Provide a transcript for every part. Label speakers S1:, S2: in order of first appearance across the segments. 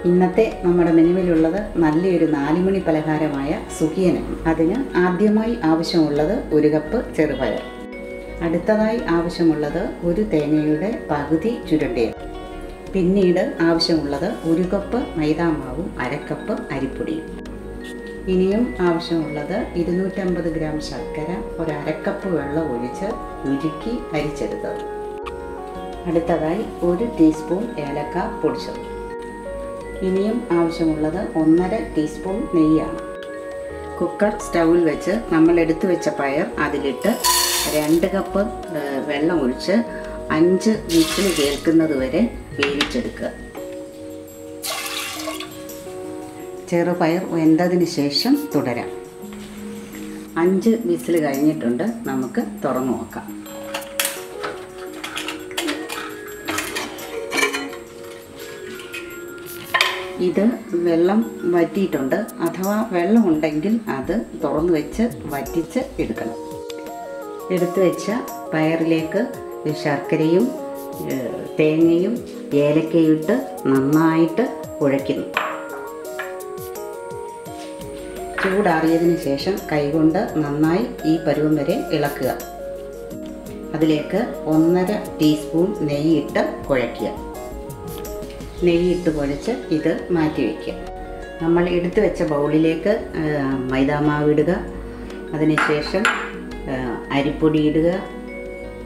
S1: ഇന്നത്തെ നമ്മുടെ മെനുവിലുള്ളത് നല്ലൊരു 4 മണി പലഹാരമായ സുഖിയനാണ്. അതിന് ആദ്യമായി ആവശ്യമുള്ളത് 1 കപ്പ് ചെറുപയർ. അടുത്തതായി ആവശ്യമുള്ളത് 1 തേങ്ങയുടെ പകുതി ചുരുണ്ടിയത്. പിന്നീട് ആവശ്യമുള്ളത് 1 കപ്പ് മൈദാമാവും 1/2 കപ്പ് അരിപ്പൊടിയും. ഇനിയും ആവശ്യമുള്ളത് 250 ഗ്രാം ശർക്കര, 1/2 കപ്പ് വെള്ളം ഒഴിച്ച് ഉരുക്കി അരിച്ചെടുത്തത്. അടുത്തതായി 1 ടീസ്പൂൺ ഏലക്ക പൊടിച്ചത്. ഇനിയും ആവശ്യമുള്ളത് 1/2 ടീസ്പൂൺ നെയ്യാണ്. കുക്കർ സ്റ്റൗവിൽ വെച്ച് നമ്മൾ എടുത്തു വെച്ച പയർ അതിലിട്ട് 2 കപ്പ് വെള്ളം ഒഴിച്ച് 5 വിസിൽ കേൾക്കുന്നത് വരെ വേവിച്ചെടുക്കുക. ചെറുപയർ വെന്തതിന് ശേഷം തുടരാം. 5 വിസിൽ കഴിഞ്ഞിട്ടുണ്ട്. നമുക്ക് തുറന്നു നോക്കാം. ഇത് വെള്ളം വറ്റിയിട്ടുണ്ട്. അഥവാ വെള്ളം ഉണ്ടെങ്കിൽ അത് തുറന്നു വെച്ച് വറ്റിച്ച് എടുക്കണം. എടുത്തു വെച്ച പയറിലേക്ക് ശർക്കരയും തേങ്ങയും ഏലക്കയും ഇട്ട് നന്നായിട്ട് കുഴയ്ക്കുന്നു. ചൂടാറിയതിന് ശേഷം കൈകൊണ്ട് നന്നായി ഈ പരുവം വരെ ഇളക്കുക. അതിലേക്ക് 1/2 ടീസ്പൂൺ നെയ്യിട്ട് കുഴയ്ക്കുക. നെയ്യിട്ട് കുഴച്ച് ഇത് മാറ്റി വയ്ക്കുക. നമ്മൾ എടുത്തു വെച്ച ബൗളിലേക്ക് മൈദാമാവ് ഇടുക. അതിനുശേഷം അരിപ്പൊടി ഇടുക.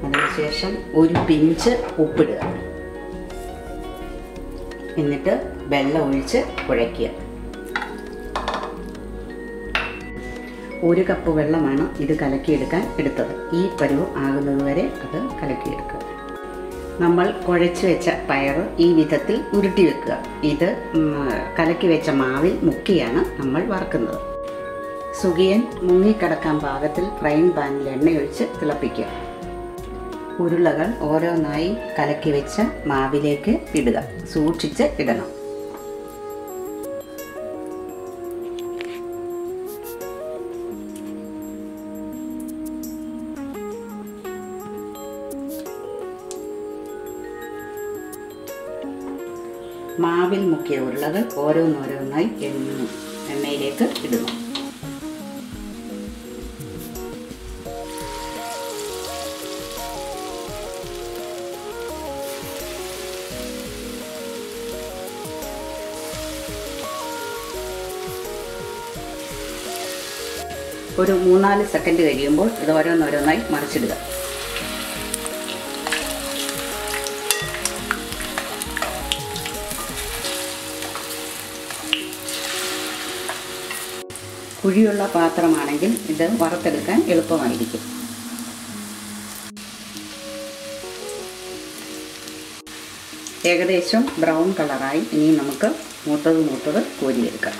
S1: അതിനുശേഷം 1 പിഞ്ച് ഉപ്പിടുക. എന്നിട്ട് വെള്ളം ഒഴിച്ച് കുഴയ്ക്കുക. 1 കപ്പ് വെള്ളമാണ് ഇത് കലക്കിയെടുക്കാൻ എടുത്തത്. ഈ പരുവം ആകുന്നത് വരെ അത് കലക്കിയെടുക്കുക. നമ്മൾ കുഴച്ച് വെച്ച പയർ ഈ വിധത്തിൽ ഉരുട്ടി വെക്കുക. ഇത് കലക്കി വെച്ച മാവിൽ മുക്കിയാണ് നമ്മൾ വറുക്കുന്നത്. സുഖിയൻ മുങ്ങിക്കിടക്കാൻ പാകത്തിൽ ഫ്രൈങ് പാനിൽ എണ്ണയൊഴിച്ച് തിളപ്പിക്കുക. ഉരുളകൾ ഓരോന്നായി കലക്കി വെച്ച മാവിലേക്ക് ഇടുക. സൂക്ഷിച്ച് ഇടണം. മാവിൽ മുക്കിയ ഉരുളകൾ ഓരോന്നോരോന്നായി എണ്ണയിലേക്ക് ഇടുന്നു. ഒരു 3-4 സെക്കൻഡ് കഴിയുമ്പോൾ ഇത് ഓരോന്നോരോന്നായി മറിച്ചിടുക. കുഴിയുള്ള പാത്രമാണെങ്കിൽ ഇത് വറുത്തെടുക്കാൻ എളുപ്പമായിരിക്കും. ഏകദേശം ബ്രൗൺ കളറായി. ഇനി നമുക്ക് മൂത്തത് കോരിയെടുക്കാം.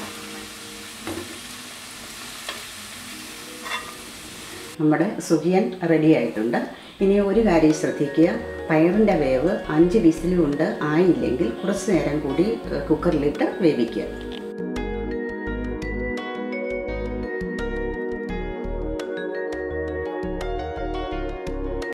S1: നമ്മുടെ സുഖിയൻ റെഡി ആയിട്ടുണ്ട്. ഇനി ഒരു കാര്യം ശ്രദ്ധിക്കുക. പയറിൻ്റെ വേവ് 5 വിസിൽ കൊണ്ട് ആയില്ലെങ്കിൽ കുറച്ച് നേരം കൂടി കുക്കറിലിട്ട് വേവിക്കുക.